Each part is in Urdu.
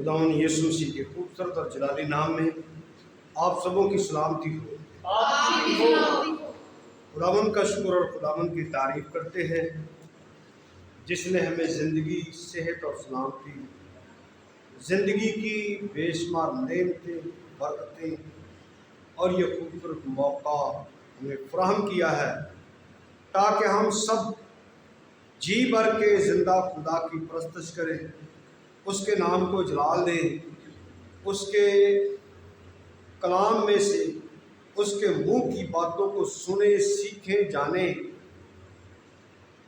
خداوند یسوع مسیح کے خوبصورت اور جلالی نام میں آپ سبوں کی سلامتی ہو۔ خداوند کا شکر اور خداوند کی تعریف کرتے ہیں جس نے ہمیں زندگی، صحت اور سلامتی، زندگی کی بے شمار نعمتیں، برکتیں اور یہ خوبصورت موقع ہمیں فراہم کیا ہے تاکہ ہم سب جی بھر کے زندہ خدا کی پرستش کریں، اس کے نام کو جلال دیں، اس کے کلام میں سے اس کے منہ کی باتوں کو سنیں، سیکھیں، جانیں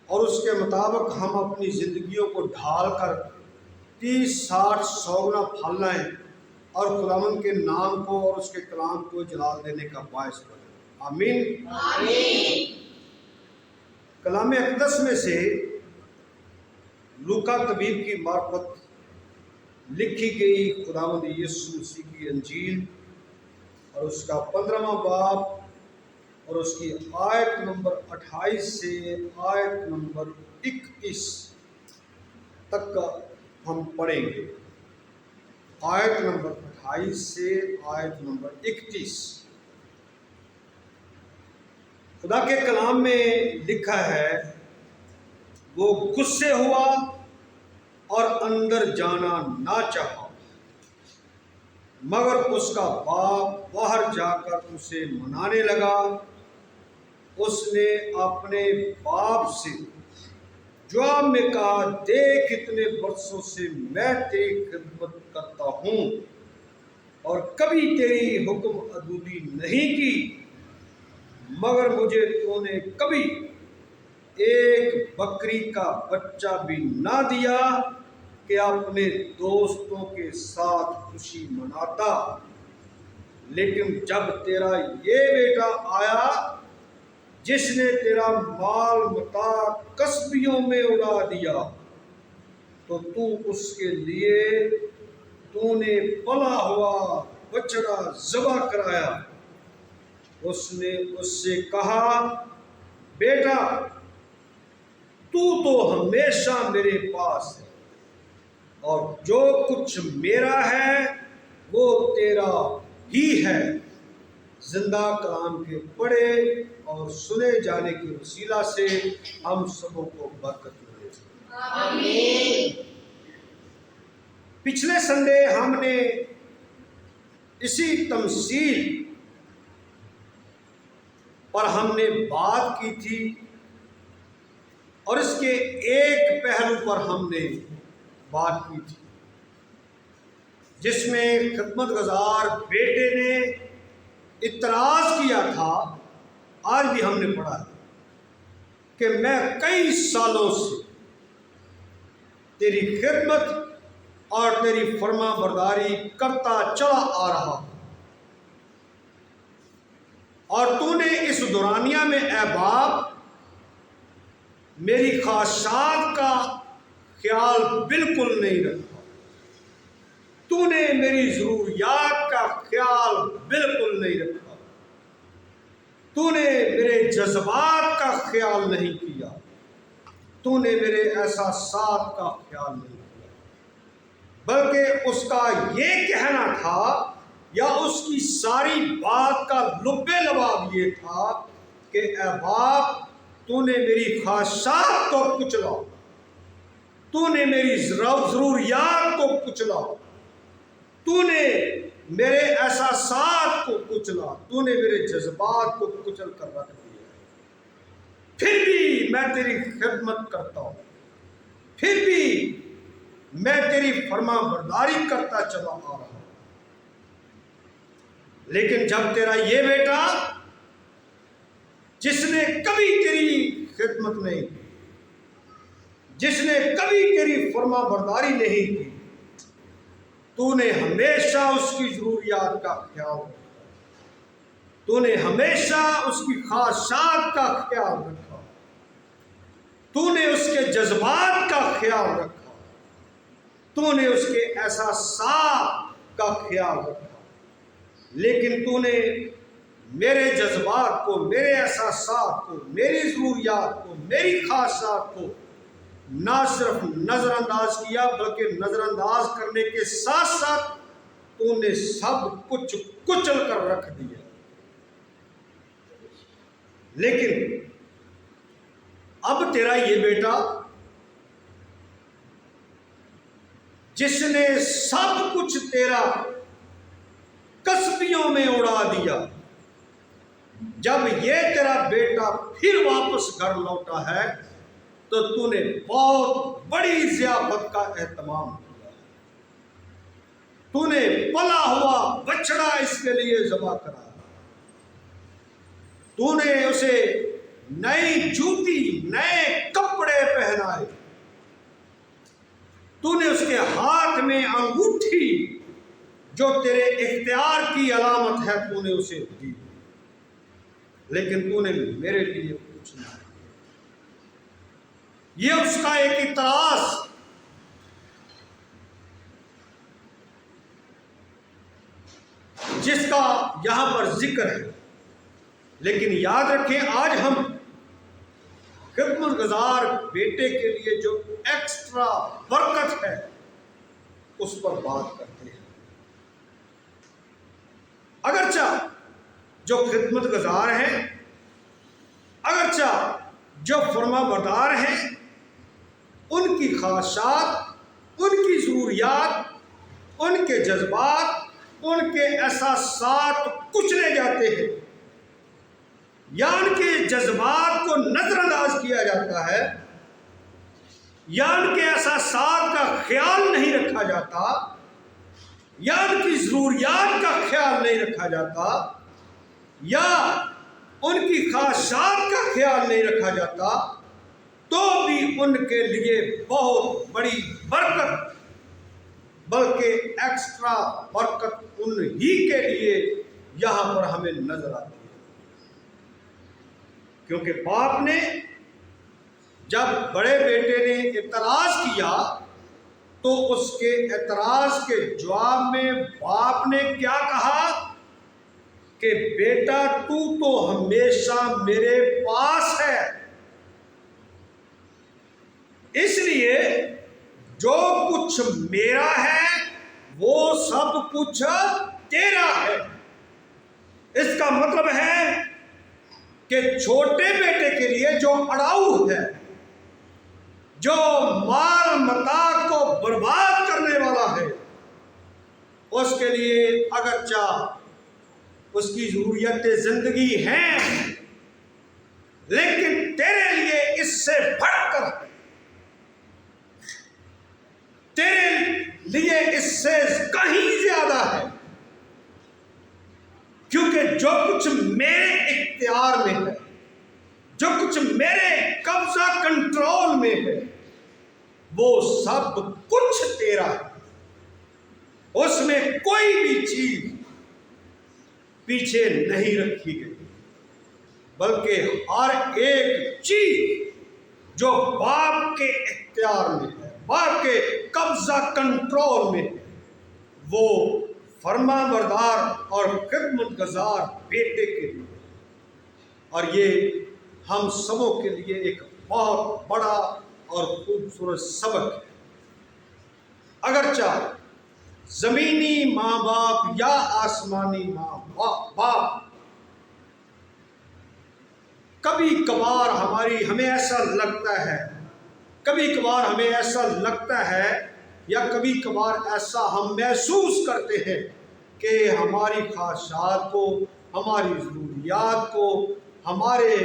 اور اس کے مطابق ہم اپنی زندگیوں کو ڈھال کر 30، 60، 100 گنا پھل لائیں اور خداوند کے نام کو اور اس کے کلام کو جلال دینے کا باعث بنیں۔ آمین۔ کلام اقدس میں سے لوکا طبیب کی معرفت لکھی گئی خداوند یسوع مسیح کی انجیل اور اس کا 15واں باب اور اس کی آیت نمبر 28 سے آیت نمبر 21 تک کا ہم پڑھیں گے۔ آیت نمبر 28 سے آیت نمبر 21 خدا کے کلام میں لکھا ہے، وہ غصے ہوا اور اندر جانا نہ چاہا، مگر اس کا باپ باہر جا کر اسے منانے لگا۔ اس نے اپنے باپ سے جواب میں کہا، دیکھ اتنے برسوں سے میں تیری خدمت کرتا ہوں اور کبھی تیری حکم عدولی نہیں کی، مگر مجھے تو نے کبھی ایک بکری کا بچہ بھی نہ دیا کہ اپنے دوستوں کے ساتھ خوشی مناتا۔ لیکن جب تیرا یہ بیٹا آیا جس نے تیرا مال متاع کسبیوں میں اڑا دیا، تو اس کے لیے تو نے پلا ہوا بچڑا ذبح کرایا۔ اس نے اس سے کہا، بیٹا تو ہمیشہ میرے پاس ہے اور جو کچھ میرا ہے وہ تیرا ہی ہے۔ زندہ کلام کے پڑھے اور سنے جانے کے وسیلہ سے ہم سبوں کو برکت ملے۔ آمین۔ پچھلے سنڈے ہم نے اسی تمثیل پر ہم نے بات کی تھی اور اس کے ایک پہلو پر ہم نے بات کی تھی جس میں خدمت گزار بیٹے نے اعتراض کیا تھا، آج بھی ہم نے پڑھا ہے کہ میں کئی سالوں سے تیری خدمت اور تیری فرما برداری کرتا چلا آ رہا ہوں، اور تو نے اس دورانیہ میں اے باپ میری خواہشات کا خیال بالکل نہیں رکھا، تو نے میری ضروریات کا خیال بالکل نہیں رکھا، تو نے میرے جذبات کا خیال نہیں کیا، تو نے میرے احساسات کا خیال نہیں کیا، بلکہ اس کا یہ کہنا تھا یا اس کی ساری بات کا لب لباب یہ تھا کہ اے باپ تو نے میری خواہشات کو کچلا، تو نے میری ضروریات کو کچلا، تو نے میرے احساسات کو کچلا، تو نے میرے جذبات کو کچل کر رکھ دیا، پھر بھی میں تیری خدمت کرتا ہوں، پھر بھی میں تیری فرما برداری کرتا چلا آ رہا ہوں۔ لیکن جب تیرا یہ بیٹا جس نے کبھی تیری خدمت نہیں کی، جس نے کبھی تیری فرما برداری نہیں کی، تو نے ہمیشہ اس کی ضروریات کا خیال رکھا، تو نے ہمیشہ اس کی خواہشات کا خیال رکھا، تو نے اس کے جذبات کا خیال رکھا، تو نے اس کے احساسات کا خیال رکھا، لیکن تو نے میرے جذبات کو، میرے احساسات کو، میری ضروریات کو، میری خواہشات کو نہ صرف نظر انداز کیا بلکہ نظر انداز کرنے کے ساتھ ساتھ تو نے سب کچھ کچل کر رکھ دیا. لیکن اب تیرا یہ بیٹا جس نے سب کچھ تیرا کسبیوں میں اڑا دیا، جب یہ تیرا بیٹا پھر واپس گھر لوٹا ہے تو نے بہت بڑی ضیافت کا اہتمام کیا. تو نے پلا ہوا بچڑا اس کے لیے ذبح کرا. تو نے اسے نئی جوتی نئے کپڑے پہنائے. تو نے اس کے ہاتھ میں انگوٹھی جو تیرے اختیار کی علامت ہے تو نے اسے دی. لیکن تو نے میرے لیے کچھ نہ. یہ اس کا ایک اعتراض جس کا یہاں پر ذکر ہے. لیکن یاد رکھیں آج ہم خدمت گزار بیٹے کے لیے جو ایکسٹرا برکت ہے اس پر بات کرتے ہیں. اگرچہ جو خدمت گزار ہیں، اگرچہ جو فرما بردار ہیں، ان کی خواہشات، ان کی ضروریات، ان کے جذبات، ان کے احساسات کچلے جاتے ہیں یا ان کے جذبات کو نظر انداز کیا جاتا ہے یا ان کے احساسات کا خیال نہیں رکھا جاتا یا ان کی ضروریات کا خیال نہیں رکھا جاتا یا ان کی خواہشات کا خیال نہیں رکھا جاتا، تو بھی ان کے لیے بہت بڑی برکت بلکہ ایکسٹرا برکت ان ہی کے لیے یہاں پر ہمیں نظر آتی ہے. کیونکہ باپ نے جب بڑے بیٹے نے اعتراض کیا تو اس کے اعتراض کے جواب میں باپ نے کیا کہا کہ بیٹا تو ہمیشہ میرے پاس ہے، اس لیے جو کچھ میرا ہے وہ سب کچھ تیرا ہے. اس کا مطلب ہے کہ چھوٹے بیٹے کے لیے جو اڑاؤ ہے، جو مال متاع کو برباد کرنے والا ہے، اس کے لیے اگرچہ اس کی ضروریت زندگی ہیں لیکن تیرے لیے اس سے بڑھ کر، تیرے لیے اس سے کہیں زیادہ ہے. کیونکہ جو کچھ میرے اختیار میں ہے، جو کچھ میرے قبضہ کنٹرول میں ہے، وہ سب کچھ تیرا ہے. اس میں کوئی بھی چیز پیچھے نہیں رکھی گئی، بلکہ ہر ایک چیز جو باپ کے اختیار میں ہے، باپ کے قبضہ کنٹرول میں ہے، وہ فرما بردار اور خدمت گزار بیٹے کے لیے. اور یہ ہم سبوں کے لیے ایک بہت بڑا اور خوبصورت سبق ہے. اگرچہ زمینی ماں باپ یا آسمانی ماں باپ کبھی کبھار ہمیں ایسا لگتا ہے، کبھی کبھار ہمیں ایسا لگتا ہے یا کبھی کبھار ایسا ہم محسوس کرتے ہیں کہ ہماری خواہشات کو، ہماری ضروریات کو، ہمارے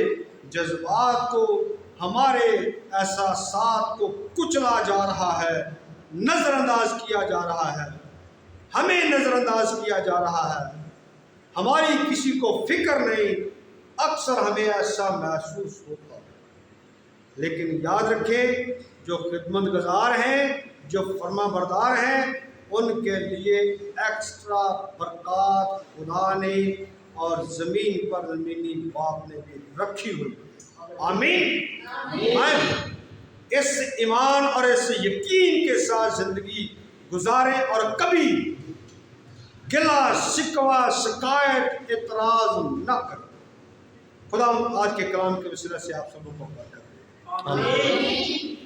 جذبات کو، ہمارے احساسات کو کچلا جا رہا ہے، نظر انداز کیا جا رہا ہے، ہمیں نظر انداز کیا جا رہا ہے، ہماری کسی کو فکر نہیں. اکثر ہمیں ایسا محسوس ہوتا ہے. لیکن یاد رکھیں جو خدمت گزار ہیں، جو فرما بردار ہیں، ان کے لیے ایکسٹرا برکات خدا نے اور زمین پر زمینی باپ نے بھی رکھی ہوئی. آمین. اس ایمان اور اس یقین کے ساتھ زندگی گزاریں اور کبھی گلا شکوہ شکایت اعتراض نہ کریں. خدا آج کے کلام کے وسیلہ سے آپ سب کو برکت دے. آمین.